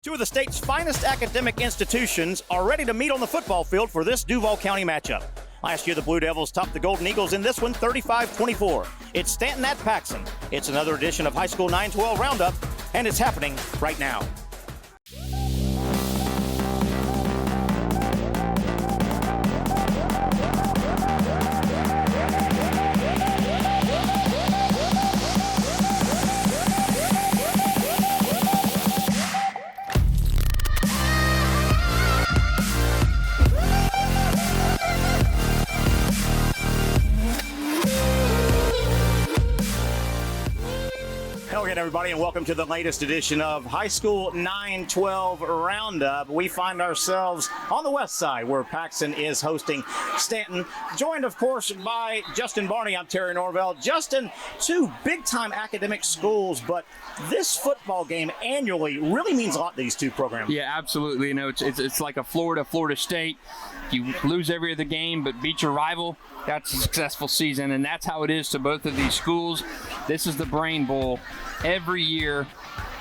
Two of the state's finest academic institutions are ready to meet on the football field for this Duval County matchup. Last year, the Blue Devils topped the Golden Eagles in this one 35-24. It's Stanton at Paxon. It's another edition of High School 9-12 Roundup, and it's happening right now. Hello again, everybody, and welcome to the latest edition of High School 9-12 Roundup. We find ourselves on the west side where Paxon is hosting Stanton, joined, of course, by Justin Barney. I'm Terry Norvell. Justin, two big-time academic schools, but this football game annually really means a lot to these two programs. Yeah, absolutely. You know, it's like a Florida State. You lose every other game but beat your rival, that's a successful season, and that's how it is to both of these schools. This is the Brain Bowl. Every year,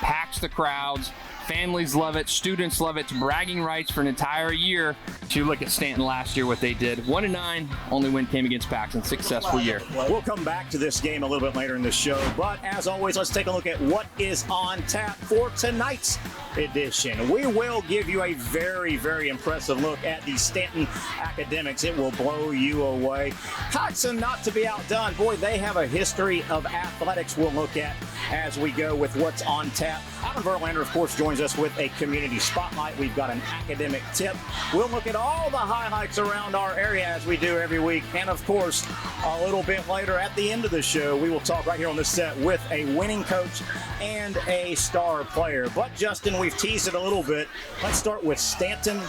packs the crowds. Families love it. Students love it. It's bragging rights for an entire year. You look at Stanton last year, what they did. 1-9, only win came against Paxon. Successful year. We'll come back to this game a little bit later in the show, but as always, let's take a look at what is on tap for tonight's edition. We will give you a very, very impressive look at the Stanton academics. It will blow you away. Paxon, not to be outdone. Boy, they have a history of athletics we'll look at as we go with what's on tap. Alan Verlander, of course, joins us with a community spotlight. We've got an academic tip. We'll look at all the highlights around our area as we do every week. And, of course, a little bit later at the end of the show, we will talk right here on this set with a winning coach and a star player. But, Justin, we've teased it a little bit. Let's start with Stanton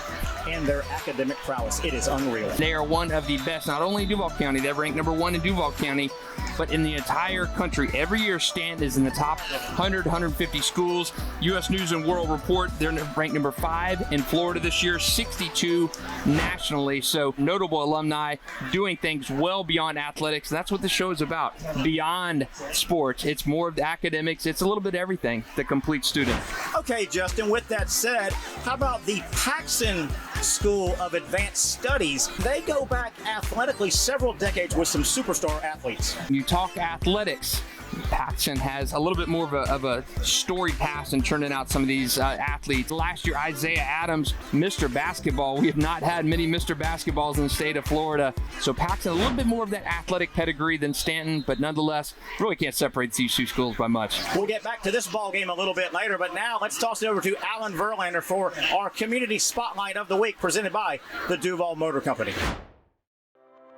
and their academic prowess. It is unreal. They are one of the best, not only in Duval County, they're ranked number 1 in Duval County, but in the entire country. Every year, Stanton is in the top 100, 150 schools. U.S. News and World Report, they're ranked number 5 in Florida this year, 62 nationally. So notable alumni doing things well beyond athletics. That's what the show is about. Beyond sports, it's more of the academics. It's a little bit of everything, the complete student. Okay, Justin, with that said, how about the Paxon School of Advanced Studies? They go back athletically several decades with some superstar athletes. You talk athletics, Paxon has a little bit more of a storied past in turning out some of these athletes. Last year, Isaiah Adams, Mr. Basketball. We have not had many Mr. Basketballs in the state of Florida. So Paxon, a little bit more of that athletic pedigree than Stanton, but nonetheless, really can't separate these two schools by much. We'll get back to this ball game a little bit later, but now let's toss it over to Alan Verlander for our community spotlight of the week, presented by the Duval Motor Company.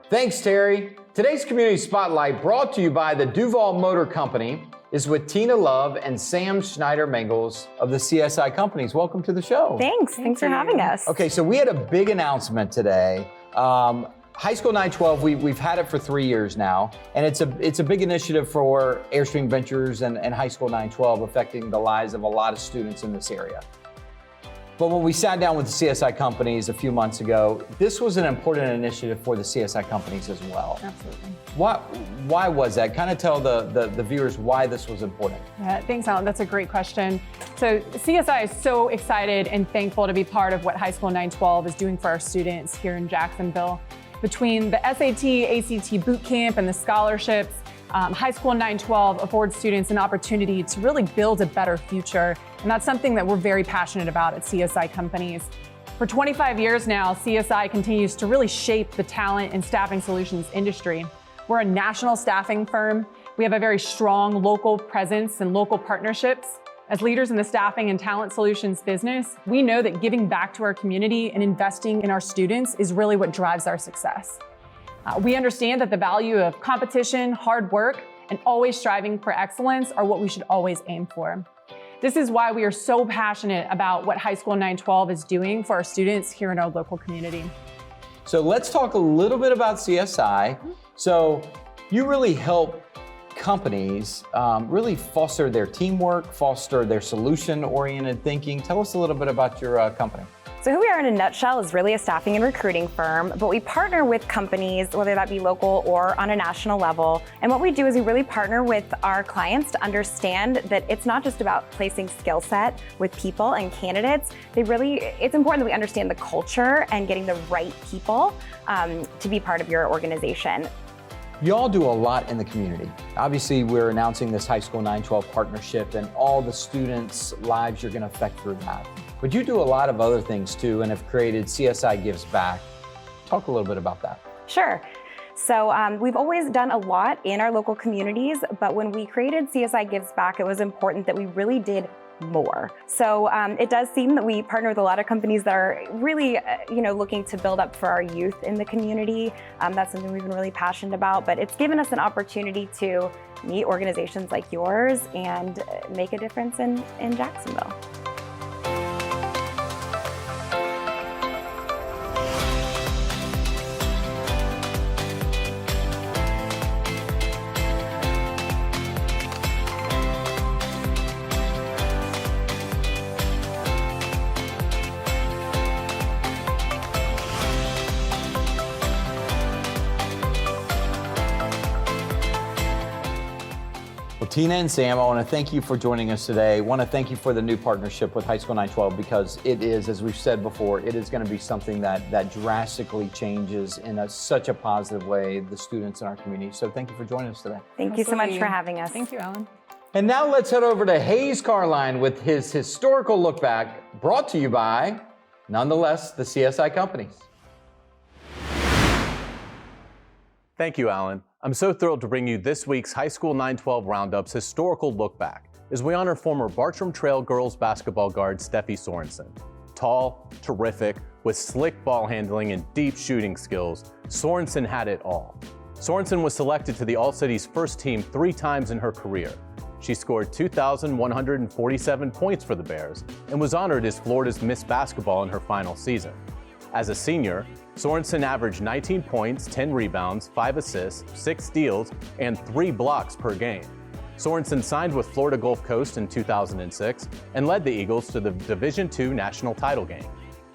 Thanks, Terry. Today's Community Spotlight, brought to you by the Duval Motor Company, is with Tina Love and Sam Schneider-Mangels of the CSI Companies. Welcome to the show. Thanks for having us. Okay, so we had a big announcement today. High School 9-12, we've had it for 3 years now, and it's a big initiative for Airstream Ventures and High School 9-12, affecting the lives of a lot of students in this area. But when we sat down with the CSI Companies a few months ago, this was an important initiative for the CSI Companies as well. Absolutely. Why was that? Kind of tell the viewers why this was important. Yeah, thanks, Alan. That's a great question. So CSI is so excited and thankful to be part of what High School 9-12 is doing for our students here in Jacksonville. Between the SAT, ACT boot camp, and the scholarships, High School 9-12 affords students an opportunity to really build a better future. And that's something that we're very passionate about at CSI Companies. For 25 years now, CSI continues to really shape the talent and staffing solutions industry. We're a national staffing firm. We have a very strong local presence and local partnerships. As leaders in the staffing and talent solutions business, we know that giving back to our community and investing in our students is really what drives our success. We understand that the value of competition, hard work, and always striving for excellence are what we should always aim for. This is why we are so passionate about what High School 9-12 is doing for our students here in our local community. So let's talk a little bit about CSI. So you really help companies really foster their teamwork, foster their solution-oriented thinking. Tell us a little bit about your company. So who we are in a nutshell is really a staffing and recruiting firm, but we partner with companies, whether that be local or on a national level. And what we do is we really partner with our clients to understand that it's not just about placing skill set with people and candidates. It's important that we understand the culture and getting the right people to be part of your organization. Y'all do a lot in the community. Obviously, we're announcing this High School 912 partnership and all the students' lives you're going to affect through that. But you do a lot of other things too and have created CSI Gives Back. Talk a little bit about that. Sure. So we've always done a lot in our local communities, but when we created CSI Gives Back, it was important that we really did more. So it does seem that we partner with a lot of companies that are really, looking to build up for our youth in the community. That's something we've been really passionate about, but it's given us an opportunity to meet organizations like yours and make a difference in Jacksonville. Tina and Sam, I want to thank you for joining us today. I want to thank you for the new partnership with High School 912 because it is, as we've said before, it is going to be something that drastically changes in such a positive way the students in our community. So thank you for joining us today. Thank you so much for having us. Thank you, Ellen. And now let's head over to Hayes Carline with his historical look back, brought to you by, nonetheless, the CSI companies. Thank you, Alan. I'm so thrilled to bring you this week's High School 912 Roundup's historical look back as we honor former Bartram Trail girls basketball guard Steffi Sorensen. Tall, terrific, with slick ball handling and deep shooting skills, Sorensen had it all. Sorensen was selected to the All-Cities first team 3 times in her career. She scored 2,147 points for the Bears and was honored as Florida's Miss Basketball in her final season. As a senior, Sorensen averaged 19 points, 10 rebounds, 5 assists, 6 steals, and 3 blocks per game. Sorensen signed with Florida Gulf Coast in 2006 and led the Eagles to the Division II national title game.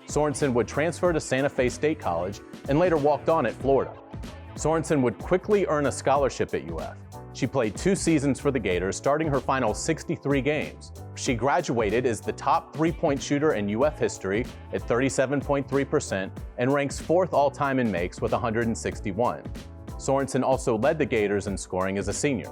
Sorensen would transfer to Santa Fe State College and later walked on at Florida. Sorensen would quickly earn a scholarship at UF. She played 2 seasons for the Gators, starting her final 63 games. She graduated as the top 3-point shooter in UF history at 37.3% and ranks 4th all-time in makes with 161. Sorensen also led the Gators in scoring as a senior.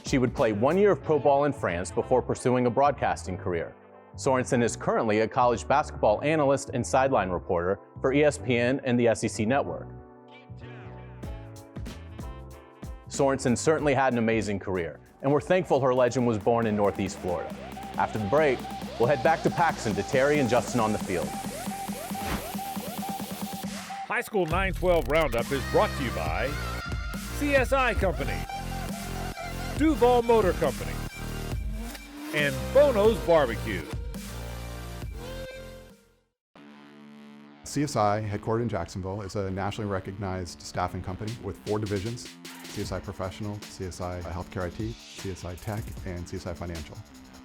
She would play 1 year of pro ball in France before pursuing a broadcasting career. Sorensen is currently a college basketball analyst and sideline reporter for ESPN and the SEC Network. Sorensen certainly had an amazing career, and we're thankful her legend was born in Northeast Florida. After the break, we'll head back to Paxon to Terry and Justin on the field. High School 912 Roundup is brought to you by CSI Company, Duval Motor Company, and Bono's Barbecue. CSI, headquartered in Jacksonville, is a nationally recognized staffing company with 4 divisions: CSI Professional, CSI Healthcare IT, CSI Tech, and CSI Financial.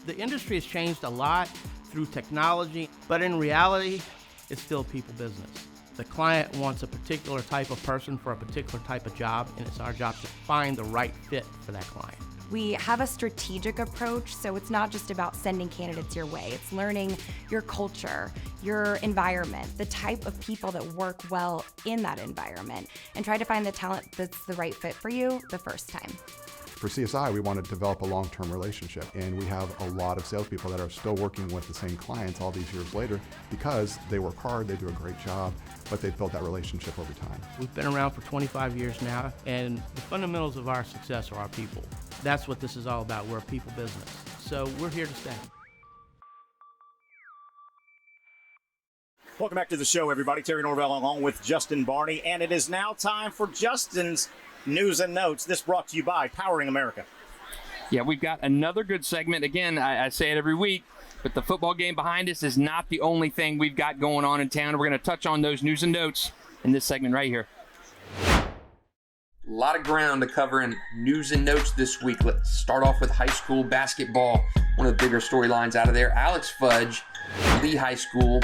The industry has changed a lot through technology, but in reality, it's still people business. The client wants a particular type of person for a particular type of job, and it's our job to find the right fit for that client. We have a strategic approach, so it's not just about sending candidates your way. It's learning your culture, your environment, the type of people that work well in that environment, and try to find the talent that's the right fit for you the first time. For CSI, we want to develop a long-term relationship, and we have a lot of salespeople that are still working with the same clients all these years later because they work hard, they do a great job, but they've built that relationship over time. We've been around for 25 years now, and the fundamentals of our success are our people. That's what this is all about. We're a people business, so we're here to stay. Welcome back to the show, everybody. Terry Norvell along with Justin Barney, and it is now time for Justin's News and Notes. This brought to you by Powering America. Yeah, we've got another good segment. Again, I say it every week, but the football game behind us is not the only thing we've got going on in town. We're going to touch on those news and notes in this segment right here. A lot of ground to cover in news and notes this week. Let's start off with high school basketball. One of the bigger storylines out of there, Alex Fudge, Lee High School,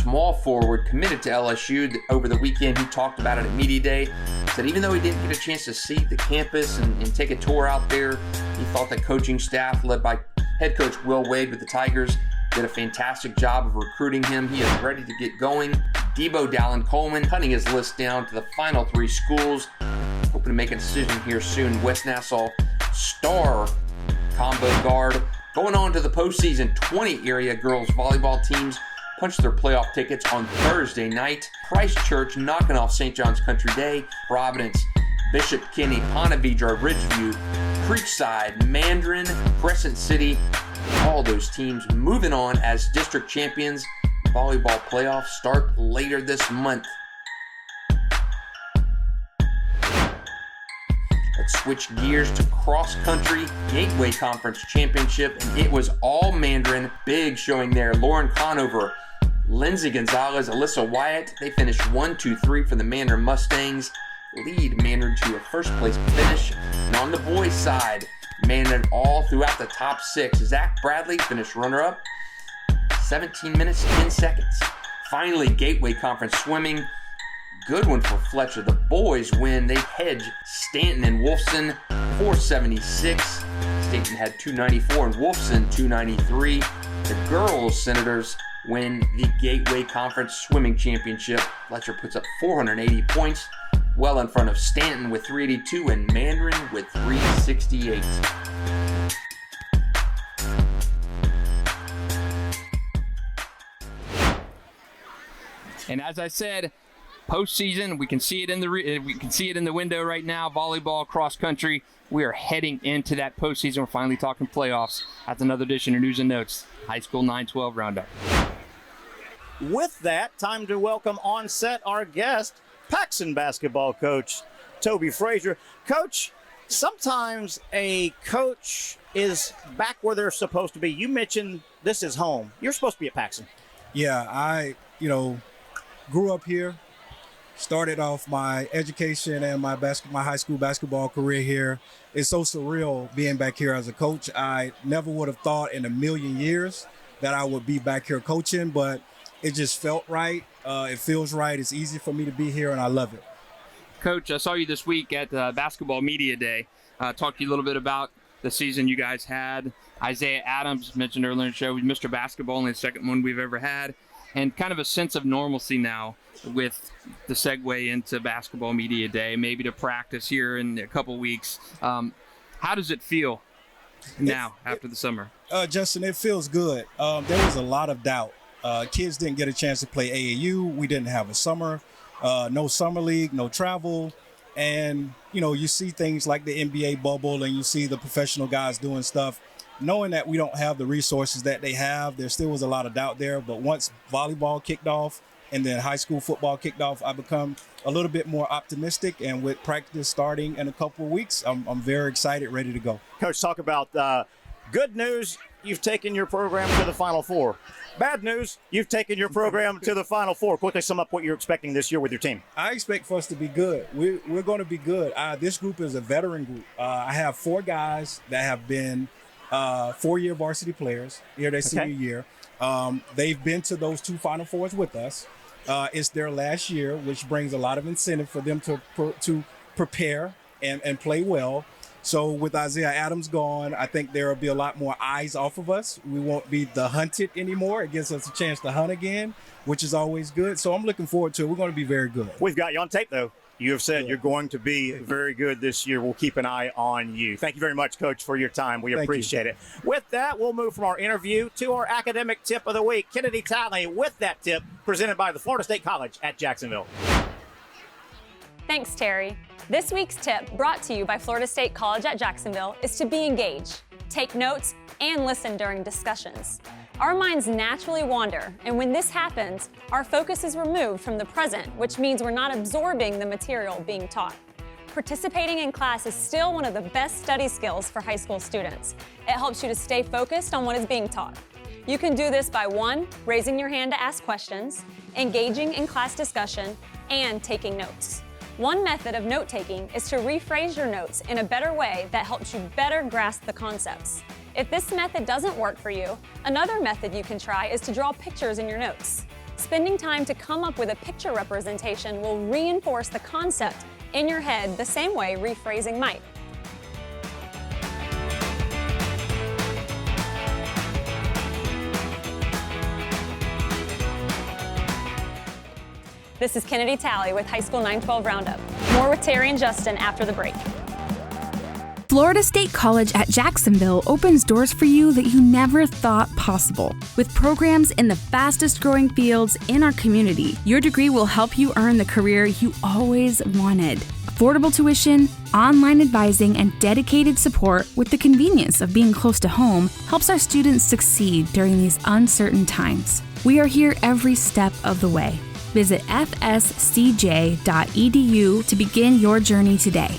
small forward, committed to LSU over the weekend. He talked about it at Media Day. Said even though he didn't get a chance to see the campus and take a tour out there, he thought the coaching staff, led by head coach Will Wade with the Tigers, did a fantastic job of recruiting him. He is ready to get going. Debo Dallin Coleman cutting his list down to the final 3 schools. Hoping to make a decision here soon. West Nassau star combo guard. Going on to the postseason, 20 area girls volleyball teams punched their playoff tickets on Thursday night. Christchurch knocking off St. John's Country Day. Providence, Bishop Kenny, Ponte Vedra, Ridgeview, Creekside, Mandarin, Crescent City. All those teams moving on as district champions. Volleyball playoffs start later this month. Let's switch gears to cross country Gateway Conference Championship, and it was all Mandarin. Big showing there. Lauren Conover, Lindsay Gonzalez, Alyssa Wyatt. They finished 1-2-3 for the Mandarin Mustangs. Lead Mandarin to a first place finish. And on the boys' side, Mandarin all throughout the top 6. Zach Bradley finished runner-up. 17 minutes, 10 seconds. Finally, Gateway Conference swimming. Good one for Fletcher. The boys win. They hedge Stanton and Wolfson 476. Stanton had 294 and Wolfson 293. The girls Senators win the Gateway Conference Swimming Championship. Fletcher puts up 480 points, well in front of Stanton with 382 and Mandarin with 368. And as I said, postseason, we can see it in the window right now. Volleyball, cross country. We are heading into that postseason. We're finally talking playoffs. That's another edition of News and Notes, High School 912 Roundup. With that, time to welcome on set our guest, Paxon basketball coach Toby Frazier. Coach, sometimes a coach is back where they're supposed to be. You mentioned this is home. You're supposed to be at Paxon. Yeah, I grew up here, started off my education and my high school basketball career here. It's so surreal being back here as a coach. I never would have thought in a million years that I would be back here coaching, but it just felt right. It feels right. It's easy for me to be here, and I love it. Coach, I saw you this week at Basketball Media Day. Talk to you a little bit about the season you guys had. Isaiah Adams, mentioned earlier in the show, was Mr. Basketball, only the second one we've ever had. And kind of a sense of normalcy now with the segue into Basketball Media Day, maybe to practice here in a couple weeks. How does it feel now after the summer? Justin, it feels good. There was a lot of doubt. Kids didn't get a chance to play AAU. We didn't have a summer, no summer league, no travel. And, you see things like the NBA bubble and you see the professional guys doing stuff. Knowing that we don't have the resources that they have, there still was a lot of doubt there. But once volleyball kicked off and then high school football kicked off, I become a little bit more optimistic. And with practice starting in a couple of weeks, I'm very excited, ready to go. Coach, talk about good news. You've taken your program to the Final Four. Bad news, you've taken your program to the Final Four. Quickly sum up what you're expecting this year with your team. I expect for us to be good. We're going to be good. This group is a veteran group. I have 4 guys that have been 4-year varsity players, their senior year. They've been to those 2 Final Fours with us. It's their last year, which brings a lot of incentive for them to prepare and play well. So with Isaiah Adams gone, I think there will be a lot more eyes off of us. We won't be the hunted anymore. It gives us a chance to hunt again, which is always good. So I'm looking forward to it. We're going to be very good. We've got you on tape, though. You have said you're going to be very good this year. We'll keep an eye on you. Thank you very much, Coach, for your time. We appreciate it. With that, we'll move from our interview to our academic tip of the week. Kennedy Talley with that tip presented by the Florida State College at Jacksonville. Thanks, Terry. This week's tip, brought to you by Florida State College at Jacksonville, is to be engaged, take notes, and listen during discussions. Our minds naturally wander, and when this happens, our focus is removed from the present, which means we're not absorbing the material being taught. Participating in class is still one of the best study skills for high school students. It helps you to stay focused on what is being taught. You can do this by 1, raising your hand to ask questions, engaging in class discussion, and taking notes. One method of note-taking is to rephrase your notes in a better way that helps you better grasp the concepts. If this method doesn't work for you, another method you can try is to draw pictures in your notes. spending time to come up with a picture representation will reinforce the concept in your head the same way rephrasing might. This is Kennedy Talley with High School 912 Roundup. More with Terry and Justin after the break. Florida State College at Jacksonville opens doors for you that you never thought possible. With programs in the fastest growing fields in our community, your degree will help you earn the career you always wanted. Affordable tuition, online advising, and dedicated support with the convenience of being close to home helps our students succeed during these uncertain times. We are here every step of the way. Visit fscj.edu to begin your journey today.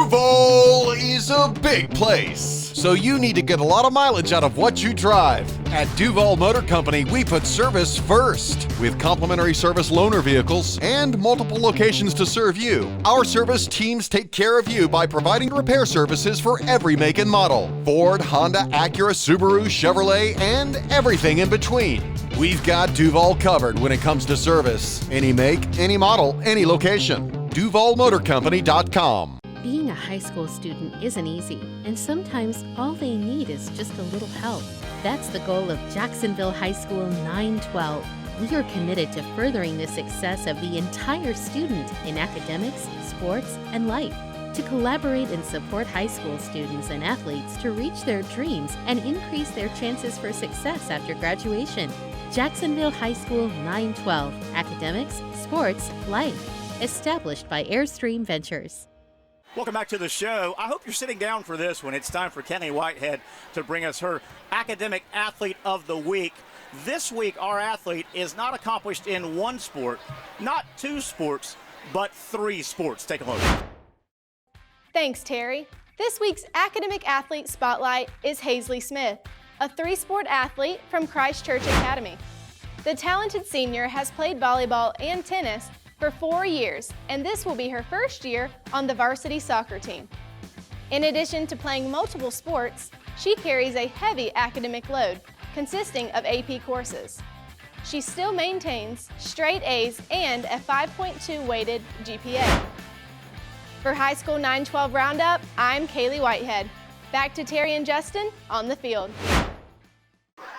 Duval is a big place, so you need to get a lot of mileage out of what you drive. At Duval Motor Company, we put service first. With complimentary service loaner vehicles and multiple locations to serve you, our service teams take care of you by providing repair services for every make and model. Ford, Honda, Acura, Subaru, Chevrolet, and everything in between. We've got Duval covered when it comes to service. Any make, any model, any location. DuvalMotorCompany.com. Being a high school student isn't easy, and sometimes all they need is just a little help. That's the goal of Jacksonville High School 912. We are committed to furthering the success of the entire student in academics, sports, and life. To collaborate and support high school students and athletes to reach their dreams and increase their chances for success after graduation. Jacksonville High School 912. Academics, sports, life. Established by Airstream Ventures. Welcome back to the show. I hope you're sitting down for this one. It's time for Kenny Whitehead to bring us her Academic Athlete of the Week. This week, our athlete is not accomplished in one sport, not two sports, but three sports. Take a look. Thanks, Terry. This week's Academic Athlete Spotlight is Haisley Smith, a three-sport athlete from Christ Church Academy. The talented senior has played volleyball and tennis for 4 years, and this will be her first year on the varsity soccer team. In addition to playing multiple sports, she carries a heavy academic load consisting of AP courses. She still maintains straight A's and a 5.2 weighted GPA. For High School 912 Roundup, I'm Kaylee Whitehead. Back to Terry and Justin on the field.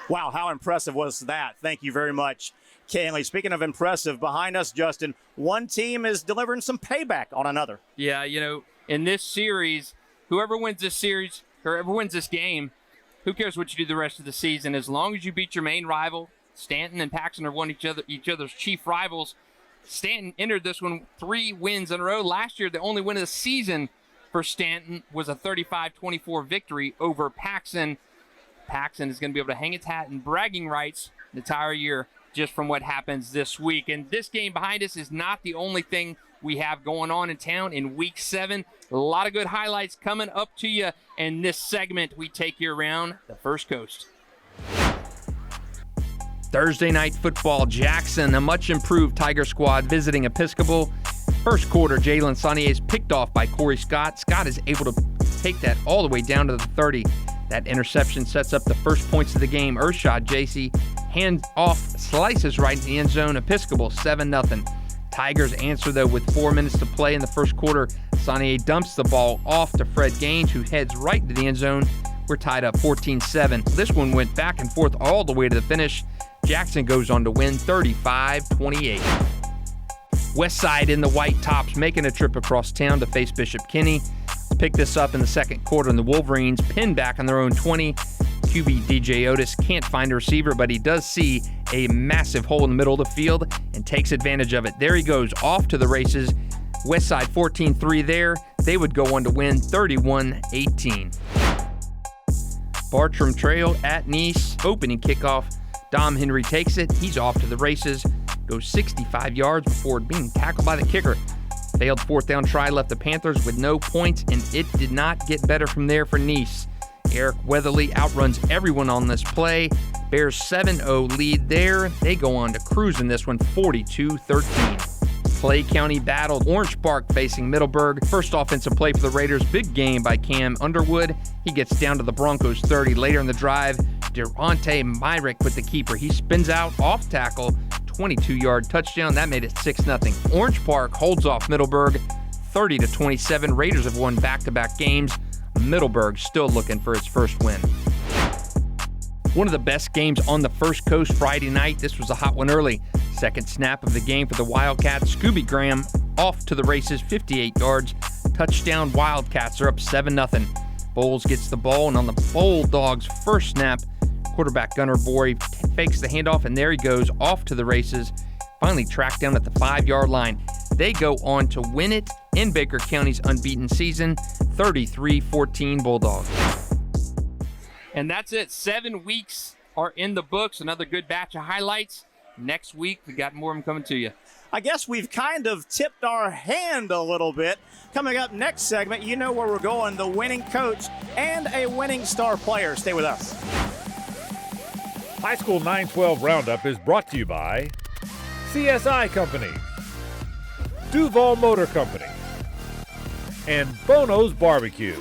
Wow, how impressive was that? Thank you very much, Kaylee. Speaking of impressive, behind us, Justin, one team is delivering some payback on another. Yeah, you know, in this series, whoever wins this game, who cares what you do the rest of the season? As long as you beat your main rival, Stanton and Paxon are each other's chief rivals. Stanton entered this one 3 wins in a row. Last year, the only win of the season for Stanton was a 35-24 victory over Paxon. Paxon is going to be able to hang its hat in bragging rights the entire year just from what happens this week. And this game behind us is not the only thing we have going on in town in Week 7. A lot of good highlights coming up to you in this segment. We take you around the First Coast. Thursday night football, Jackson, a much improved Tiger squad visiting Episcopal. First quarter, Jalen Saunier is picked off by Corey Scott. Scott is able to take that all the way down to the 30. That interception sets up the first points of the game. Urshad JC hand off slices right in the end zone. Episcopal 7-0. Tigers answer though with 4 minutes to play in the first quarter. Saunier dumps the ball off to Fred Gaines, who heads right into the end zone. We're tied up 14-7. This one went back and forth all the way to the finish. Jackson goes on to win 35-28. Westside in the white tops making a trip across town to face Bishop Kenny. Pick this up in the second quarter, and the Wolverines pin back on their own 20. QB DJ Otis can't find a receiver, but he does see a massive hole in the middle of the field and takes advantage of it. There he goes, off to the races. Westside 14-3 there. They would go on to win 31-18. Bartram Trail at Nice, opening kickoff. Dom Henry takes it. He's off to the races. Goes 65 yards before being tackled by the kicker. Failed fourth down try left the Panthers with no points, and it did not get better from there for Nice. Eric Weatherly outruns everyone on this play. Bears 7-0 lead there. They go on to cruise in this one 42-13. Clay County battled Orange Park facing Middleburg. First offensive play for the Raiders. Big game by Cam Underwood. He gets down to the Broncos 30 later in the drive. Devontae Myrick with the keeper. He spins out off tackle, 22-yard touchdown. That made it 6-0. Orange Park holds off Middleburg 30-27. Raiders have won back-to-back games. Middleburg still looking for its first win. One of the best games on the First Coast Friday night. This was a hot one early. Second snap of the game for the Wildcats. Scooby Graham off to the races, 58 yards. Touchdown Wildcats are up 7-0. Bowles gets the ball, and on the Bulldogs' first snap, quarterback Gunnar Bory fakes the handoff, and there he goes off to the races. Finally tracked down at the 5-yard line. They go on to win it in Baker County's unbeaten season, 33-14 Bulldogs. And that's it. 7 weeks are in the books. Another good batch of highlights. Next week, we got more of them coming to you. I guess we've kind of tipped our hand a little bit. Coming up next segment, you know where we're going, the winning coach and a winning star player. Stay with us. High School 912 Roundup is brought to you by CSI Company, Duval Motor Company, and Bono's Barbecue.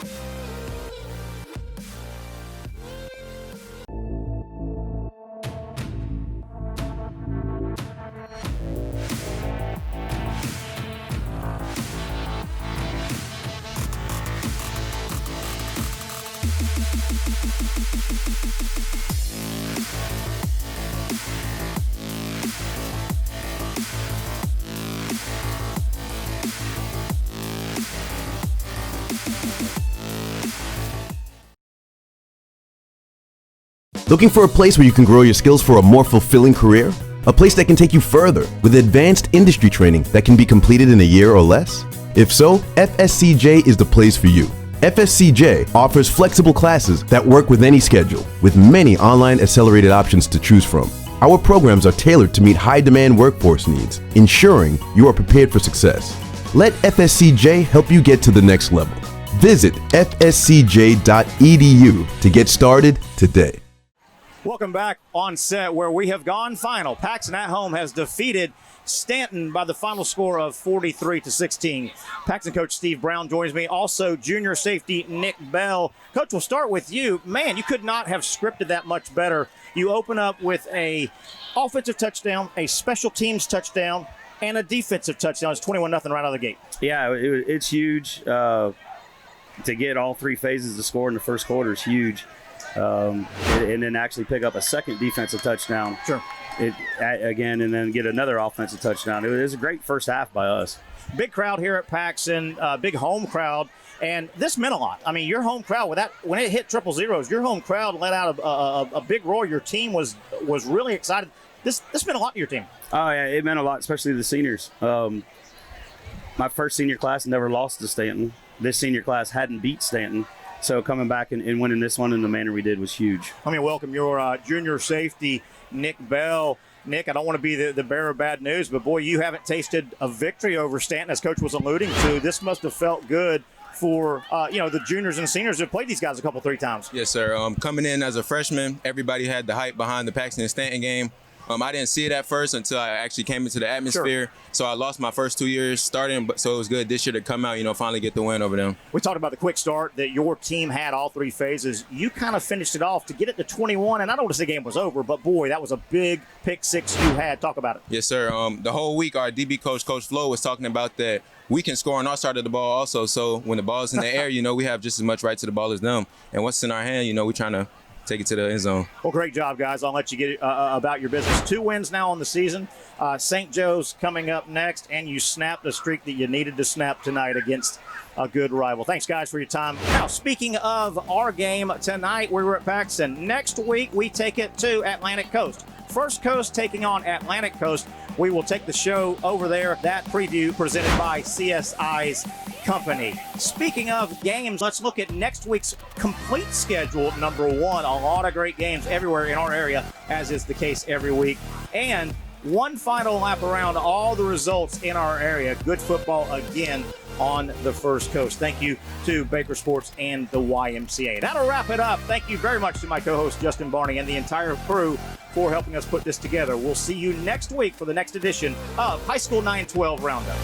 Looking for a place where you can grow your skills for a more fulfilling career? A place that can take you further with advanced industry training that can be completed in a year or less? If so, FSCJ is the place for you. FSCJ offers flexible classes that work with any schedule, with many online accelerated options to choose from. Our programs are tailored to meet high-demand workforce needs, ensuring you are prepared for success. Let FSCJ help you get to the next level. Visit fscj.edu to get started today. Welcome back on set where we have gone final. Paxon at home has defeated Stanton by the final score of 43-16. Paxon coach Steve Brown joins me. Also, junior safety Nick Bell. Coach, we'll start with you. Man, you could not have scripted that much better. You open up with a offensive touchdown, a special teams touchdown, and a defensive touchdown. It's 21-0 right out of the gate. Yeah, it's huge. To get all three phases to score in the first quarter is huge. And then actually pick up a second defensive touchdown. Sure. Again, and then get another offensive touchdown. It was a great first half by us. Big crowd here at Paxon, big home crowd, and this meant a lot. I mean, your home crowd, when it hit triple zeros, your home crowd let out a big roar. Your team was really excited. This meant a lot to your team. Oh, yeah, it meant a lot, especially the seniors. My first senior class never lost to Stanton. This senior class hadn't beat Stanton. So coming back and winning this one in the manner we did was huge. Let me welcome your junior safety, Nick Bell. Nick, I don't want to be the bearer of bad news, but boy, you haven't tasted a victory over Stanton, as Coach was alluding to. This must have felt good for the juniors and seniors who have played these guys a couple, 3 times. Yes, sir. Coming in as a freshman, everybody had the hype behind the Paxon and Stanton game. I didn't see it at first until I actually came into the atmosphere. Sure. So I lost my first 2 years starting, but so it was good this year to come out, finally get the win over them. We talked about the quick start that your team had all 3 phases. You kind of finished it off to get it to 21, and I don't want to say the game was over, but boy, that was a big pick six you had. Talk about it. Yes, sir. The whole week, our DB coach, Coach Flo, was talking about that we can score on our side of the ball also. So when the ball's in the air, we have just as much right to the ball as them. And once it's in our hand, we're trying to take it to the end zone. Well, great job, guys. I'll let you get about your business. 2 wins now on the season. St. Joe's coming up next, and you snapped a streak that you needed to snap tonight against a good rival. Thanks, guys, for your time. Now, speaking of our game tonight, we were at Paxon. Next week, we take it to Atlantic Coast. First Coast taking on Atlantic Coast. We will take the show over there. That preview presented by CSI's company. Speaking of games, let's look at next week's complete schedule, number 1. A lot of great games everywhere in our area, as is the case every week. And one final lap around all the results in our area. Good football again on the First Coast. Thank you to Baker Sports and the YMCA. That'll wrap it up. Thank you very much to my co-host Justin Barney and the entire crew for helping us put this together. We'll see you next week for the next edition of High School 912 Roundup.